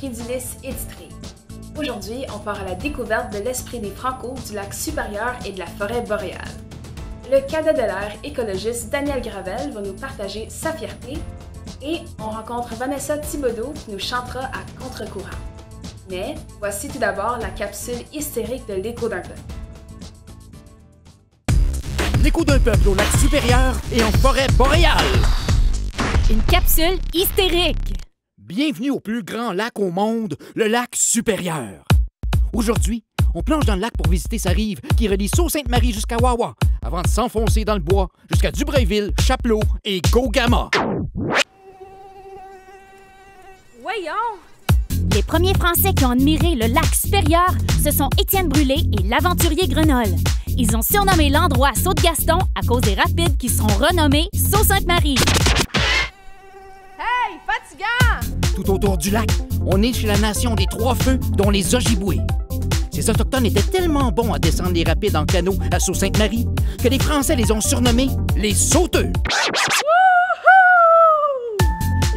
l'Esprit d'Ulysse éditré. Aujourd'hui, on part à la découverte de l'esprit des Franco du lac supérieur et de la forêt boréale. Le cadet de l'air écologiste Daniel Gravel va nous partager sa fierté et on rencontre Vanessa Thibodeau qui nous chantera à contre-courant. Mais voici tout d'abord la capsule hystérique de l'écho d'un peuple. L'écho d'un peuple au lac supérieur et en forêt boréale. Une capsule hystérique. Bienvenue au plus grand lac au monde, le lac supérieur. Aujourd'hui, on plonge dans le lac pour visiter sa rive qui relie Sault-Sainte-Marie jusqu'à Wawa, avant de s'enfoncer dans le bois jusqu'à Dubreuilville, Chapleau et Gogama. Voyons! Les premiers Français qui ont admiré le lac supérieur, ce sont Étienne Brûlé et l'aventurier Grenol. Ils ont surnommé l'endroit Saut-de-Gaston à cause des rapides qui seront renommés Sault-Sainte-Marie. Hey, fatigant! Tout autour du lac, on est chez la nation des Trois-Feux, dont les Ojibwés. Ces Autochtones étaient tellement bons à descendre les rapides en canot à Sault-Sainte-Marie que les Français les ont surnommés les Sauteux.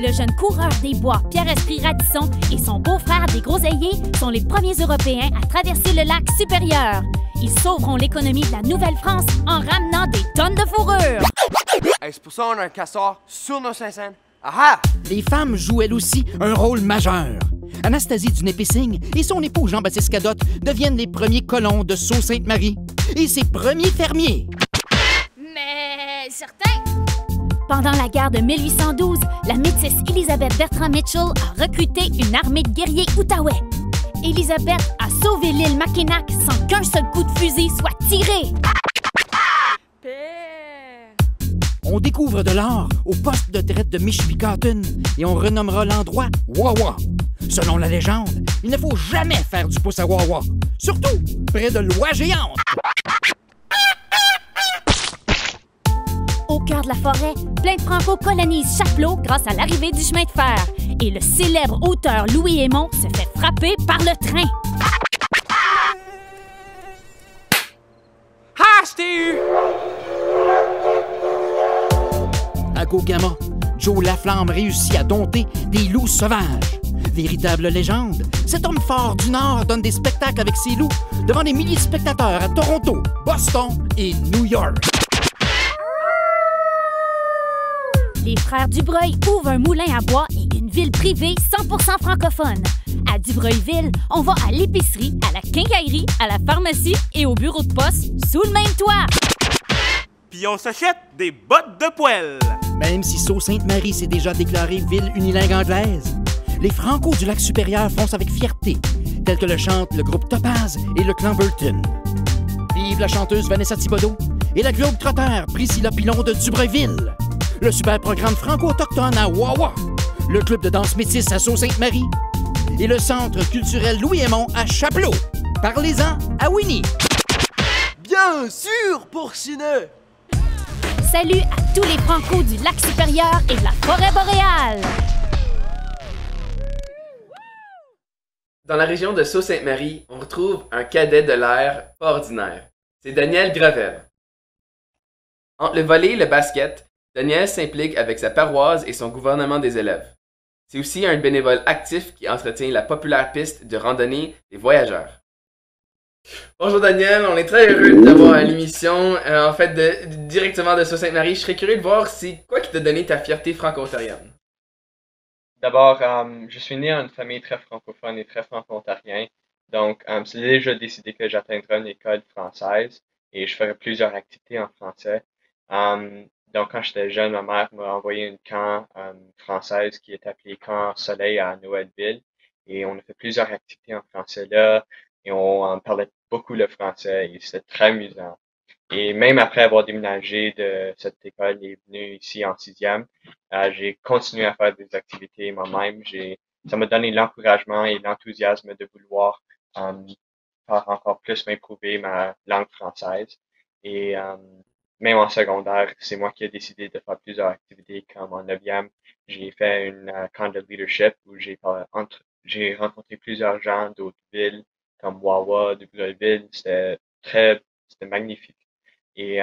Le jeune coureur des bois, Pierre-Esprit Radisson, et son beau-frère des Groseilliers sont les premiers Européens à traverser le lac supérieur. Ils sauveront l'économie de la Nouvelle-France en ramenant des tonnes de fourrure. Hey, c'est pour ça qu'on a un castor sur nos Saint-Saëns. Ah ah! Les femmes jouent elles aussi un rôle majeur. Anastasie du Népissing et son époux Jean-Baptiste Cadotte deviennent les premiers colons de Sault-Sainte-Marie et ses premiers fermiers. Mais certain! Pendant la guerre de 1812, la métisse Elizabeth Bertrand Mitchell a recruté une armée de guerriers Outaouais. Elizabeth a sauvé l'île Mackinac sans qu'un seul coup de fusil soit tiré. Père! On découvre de l'or au poste de traite de Michipicaton et on renommera l'endroit Wawa. Selon la légende, il ne faut jamais faire du pouce à Wawa, surtout près de l'oie géante. Au cœur de la forêt, plein de Franco colonisent Chapleau grâce à l'arrivée du chemin de fer. Et le célèbre auteur Louis Aymon se fait frapper par le train. Ah, je t'ai eu! À Gogama, Joe Laflamme réussit à dompter des loups sauvages. Véritable légende, cet homme fort du Nord donne des spectacles avec ses loups devant des milliers de spectateurs à Toronto, Boston et New York. Les frères Dubreuil ouvrent un moulin à bois et une ville privée 100% francophone. À Dubreuilville, on va à l'épicerie, à la quincaillerie, à la pharmacie et au bureau de poste sous le même toit. Puis on s'achète des bottes de poêle. Même si Sault-Sainte-Marie s'est déjà déclarée ville unilingue anglaise, les Franco du lac supérieur foncent avec fierté, tel que le chantent le groupe Topaz et le clan Burton. Vive la chanteuse Vanessa Thibodeau et la globe-trotteur Priscilla Pilon de Dubreuilville. Le super programme franco-autochtone à Wawa, le club de danse métisse à Sault-Sainte-Marie et le centre culturel Louis Aymon à Chapleau. Parlez-en à Winnie. Bien sûr, Porcinet! Salut à tous les Franco du lac supérieur et de la forêt boréale. Dans la région de Sault-Sainte-Marie, on retrouve un cadet de l'air pas ordinaire. C'est Daniel Gravel. Entre le volley et le basket, Daniel s'implique avec sa paroisse et son gouvernement des élèves. C'est aussi un bénévole actif qui entretient la populaire piste de randonnée des voyageurs. Bonjour Daniel, on est très heureux de t'avoir à l'émission. Directement de Sault-Sainte-Marie. Je serais curieux de voir c'est quoi qui t'a donné ta fierté franco-ontarienne. D'abord, je suis né dans une famille très francophone et très franco-ontarien. Donc, c'est déjà décidé que j'atteindrai une école française et je ferai plusieurs activités en français. Donc, quand j'étais jeune, ma mère m'a envoyé une camp française qui est appelée Camp Soleil à Noëlville. Et on a fait plusieurs activités en français là. Et on parlait beaucoup le français et c'était très amusant. Et même après avoir déménagé de cette école et venu ici en sixième, j'ai continué à faire des activités moi-même. Ça m'a donné l'encouragement et l'enthousiasme de vouloir faire encore plus m'improver ma langue française. Et même en secondaire, c'est moi qui ai décidé de faire plusieurs activités. Comme en neuvième, j'ai fait une camp de leadership où j'ai rencontré plusieurs gens d'autres villes comme Wawa, Dubreuilville. C'était magnifique. Et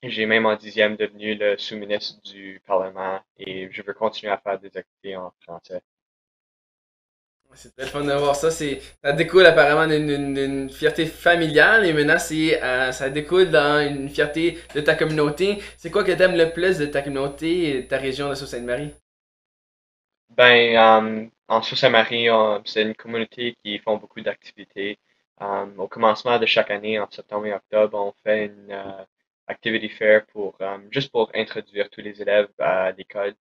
j'ai même en dixième devenu le sous-ministre du Parlement et je veux continuer à faire des activités en français. C'est très fun de voir ça. Ça découle apparemment d'une fierté familiale et maintenant ça découle dans une fierté de ta communauté. C'est quoi que t'aimes le plus de ta communauté et de ta région de Sault-Sainte-Marie? En Sault-Sainte-Marie, c'est une communauté qui font beaucoup d'activités. Au commencement de chaque année, en septembre et octobre, on fait une activity fair juste pour introduire tous les élèves à l'école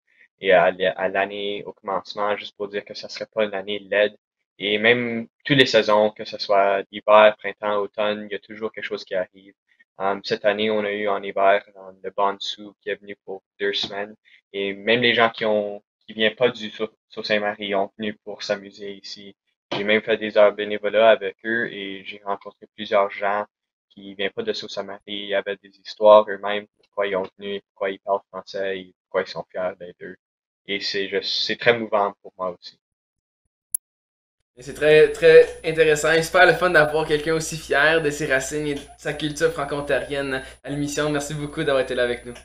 et à l'année au commencement, juste pour dire que ça serait pas une année laide. Et même toutes les saisons, que ce soit hiver, printemps, automne, il y a toujours quelque chose qui arrive. Cette année, on a eu en hiver le Bansu qui est venu pour 2 semaines. Et même les gens qui viennent pas du Sault-Saint-Marie ont venu pour s'amuser ici. J'ai même fait des heures bénévolat avec eux et j'ai rencontré plusieurs gens qui viennent pas de Sault-Saint-Marie, avec des histoires eux-mêmes, pourquoi ils ont venu, pourquoi ils parlent français et pourquoi ils sont fiers d'être eux. Et c'est très mouvant pour moi aussi. Et c'est très, très intéressant et super le fun d'avoir quelqu'un aussi fier de ses racines et de sa culture franco-ontarienne à l'émission. Merci beaucoup d'avoir été là avec nous.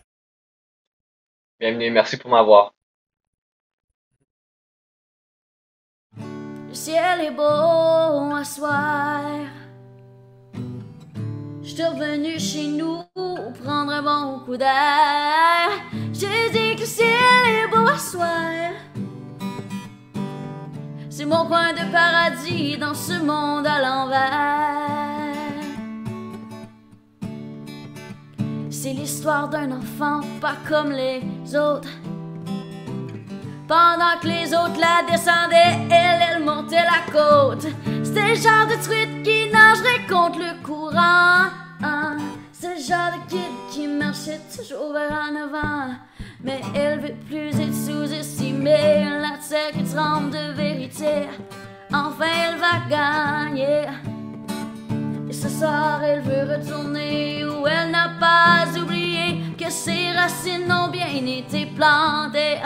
Bienvenue, merci pour m'avoir. Le ciel est beau à soir. J'suis revenu chez nous prendre un bon coup d'air. J'ai dit que le ciel est beau à soir. C'est mon coin de paradis dans ce monde à l'envers. C'est l'histoire d'un enfant pas comme les autres. Pendant que les autres la descendaient, elle montait la côte. C'était le genre de truite qui nagerait contre le courant. C'est le genre de kid qui marchait toujours vers en avant. Mais elle veut plus être sous-estimée. La terre qui tremble de vérité. Enfin elle va gagner. Et ce soir elle veut retourner où elle n'a pas oublié que ses racines ont bien été plantées.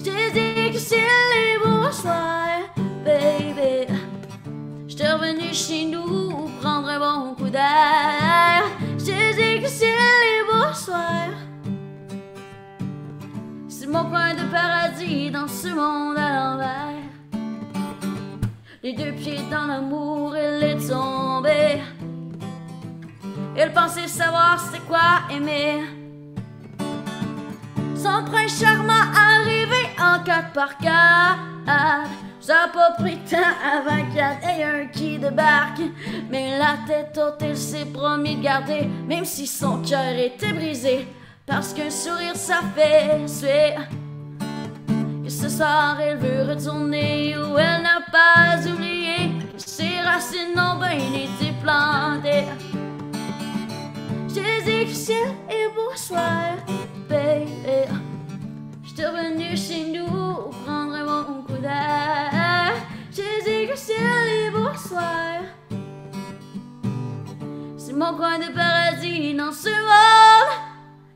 J'ai dit que le ciel est beau à soir, baby. J'étais revenu chez nous prendre un bon coup d'air. J'ai dit que le ciel est beau à soir. C'est mon coin de paradis dans ce monde à l'envers. Les 2 pieds dans l'amour, elle est tombée. Elle pensait savoir c'était quoi aimer. Son prince charmant arrivé en 4x4. Ça a pas pris de temps avant qu'il y ait un qui débarque. Mais la tête haute, elle s'est promis de garder, même si son cœur était brisé. Parce qu'un sourire ça fait suer. Et ce soir elle veut retourner où elle n'a pas oublié que ses racines ont bien été plantées. J'ai dit que le ciel est beau soir, baby. J'étais revenu chez nous prendre un bon coup d'air. J'ai dit que le ciel est beau soir. C'est mon coin de paradis dans ce monde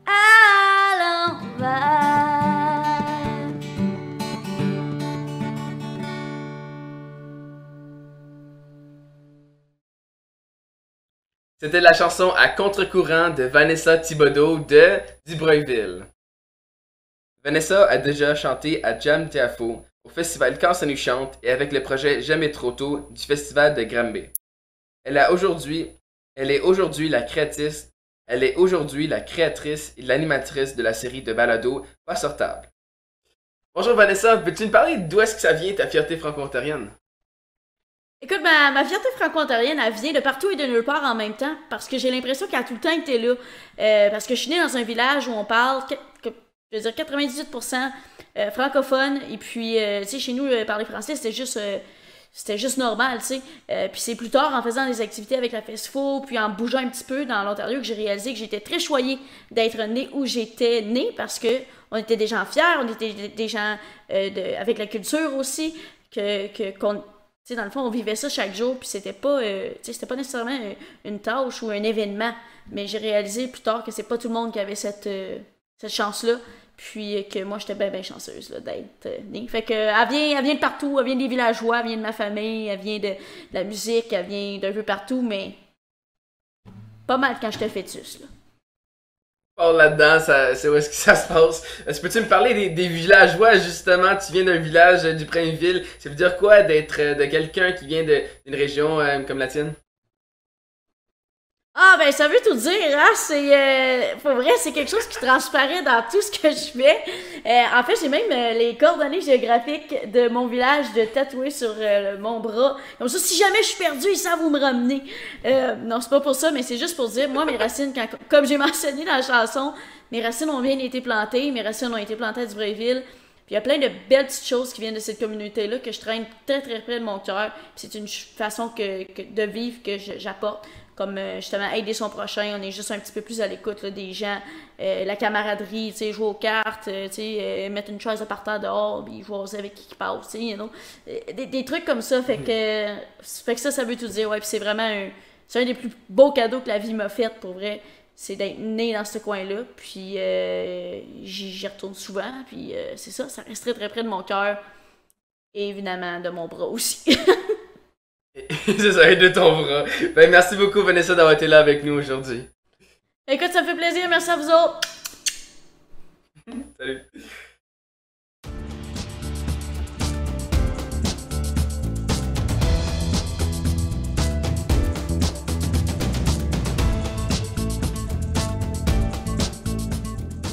à l'envers. C'était la chanson À contre-courant de Vanessa Thibodeau de Dubreuilville. Vanessa a déjà chanté à Jam Teafo, au festival Quand ça nous chante et avec le projet Jamais trop tôt du festival de Granby. Elle est aujourd'hui la créatrice et l'animatrice de la série de balado Pas sortable. Bonjour Vanessa, peux-tu nous parler d'où est-ce que ça vient ta fierté franco-ontarienne? Écoute, ma fierté franco-ontarienne, elle vient de partout et de nulle part en même temps, parce que j'ai l'impression qu'elle a tout le temps été là. Parce que je suis née dans un village où on parle, je veux dire, 98% francophone, et puis, tu sais, chez nous, parler français, c'était juste normal, tu sais. Puis c'est plus tard, en faisant des activités avec la FESFO, puis en bougeant un petit peu dans l'Ontario, que j'ai réalisé que j'étais très choyée d'être née où j'étais née, parce que on était des gens fiers, on était des gens avec la culture aussi, tu sais, dans le fond, on vivait ça chaque jour, puis c'était pas nécessairement une tâche ou un événement. Mais j'ai réalisé plus tard que c'est pas tout le monde qui avait cette chance-là, puis que moi, j'étais bien chanceuse là, d'être née. Fait que elle vient de partout, elle vient des villageois, elle vient de ma famille, elle vient de la musique, elle vient d'un peu partout, mais pas mal quand j'étais fœtus, là. parle là-dedans, c'est où est-ce que ça se passe. Peux-tu me parler des villageois, justement? Tu viens d'un village du Princeville. Ça veut dire quoi d'être de quelqu'un qui vient d'une région comme la tienne? Ah, ben, ça veut tout dire, hein? C'est, pour vrai, c'est quelque chose qui transparaît dans tout ce que je fais. En fait, j'ai même les coordonnées géographiques de mon village de tatouer sur mon bras. Comme ça, si jamais je suis perdue, ils savent où me ramener. Non, c'est pas pour ça, mais c'est juste pour dire, moi, mes racines, comme j'ai mentionné dans la chanson, mes racines ont bien été plantées, mes racines ont été plantées à Dubreuilville. Puis il y a plein de belles petites choses qui viennent de cette communauté-là que je traîne très très près de mon cœur. Puis c'est une façon de vivre que j'apporte. Comme justement aider son prochain, on est juste un petit peu plus à l'écoute là, des gens, la camaraderie, tu sais, jouer aux cartes, tu sais, mettre une chaise de parterre dehors, puis jouer avec qui passe, tu sais, you know? Des trucs comme ça, fait que ça veut tout dire, ouais, puis c'est vraiment c'est un des plus beaux cadeaux que la vie m'a fait, pour vrai, c'est d'être né dans ce coin-là, puis j'y retourne souvent, puis c'est ça reste très très près de mon cœur, et évidemment de mon bras aussi. C'est ça, et de ton bras. Ben, merci beaucoup, Vanessa, d'avoir été là avec nous aujourd'hui. Écoute, ça me fait plaisir. Merci à vous autres. Salut.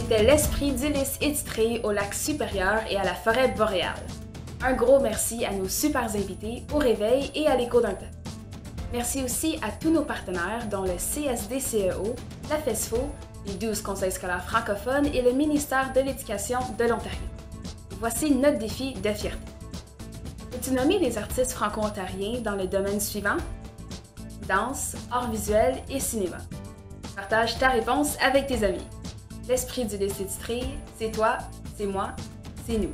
C'était l'Esprit d'Ulysse étitré au lac supérieur et à la forêt boréale. Un gros merci à nos super invités au Réveil et à l'Écho d'un peuple. Merci aussi à tous nos partenaires dont le CSD-CEO, la FESFO, les 12 conseils scolaires francophones et le ministère de l'Éducation de l'Ontario. Voici notre défi de fierté. Peux-tu nommer les artistes franco-ontariens dans le domaine suivant? Danse, art visuel et cinéma. Partage ta réponse avec tes amis. L'Esprit d'Ulysse étitré, c'est toi, c'est moi, c'est nous.